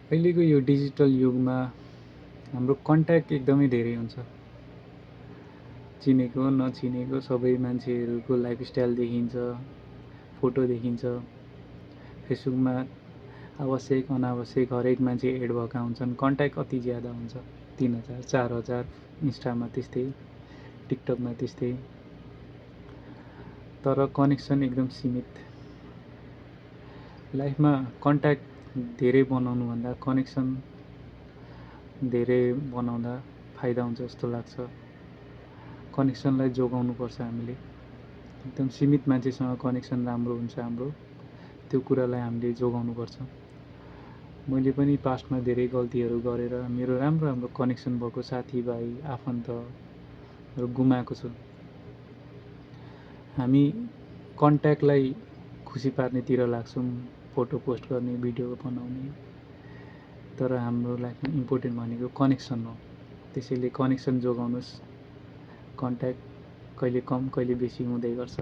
अहिलेको यो डिजिटल युगमा हाम्रो कन्ट्याक्ट एकदमै धेरै हुन्छ। चिनेको नचिनेको सबै मान्छेहरूको लाइफस्टाइल देखिन्छ, फोटो देखिन्छ। फेसबुकमा आवश्यक अनावश्यक हरेक मान्छे एड भएका हुन्छन्। कन्ट्याक्ट कति ज्यादा हुन्छ, 3000 4000। इन्स्टामा त्यस्तै, टिकटकमा त्यस्तै। तर कनेक्सन एकदम सीमित। लाइफमा कन्ट्याक्ट धेरै बनाउनुभन्दा कनेक्सन धेरै बनाउँदा फाइदा हुन्छ जस्तो लाग्छ। कनेक्सनलाई जोगाउनुपर्छ हामीले। एकदम सीमित मान्छेसँग कनेक्सन राम्रो हुन्छ हाम्रो, त्यो कुरालाई हामीले जोगाउनुपर्छ। मैले पनि पास्टमा धेरै गल्तीहरू गरेर मेरो राम्रो कनेक्सन भएको साथीभाइ आफन्तहरू गुमाएको छु। हामी कन्ट्याक्टलाई खुसी पार्नेतिर लाग्छौँ, फोटो पोस्ट गर्ने, भिडियो बनाउने, तर हाम्रो लाइफमा इम्पोर्टेन्ट भनेको कनेक्सन हो। त्यसैले कनेक्सन जोगाउनुहोस्। कन्ट्याक्ट कहिले कम कहिले बेसी हुँदै गर्छ।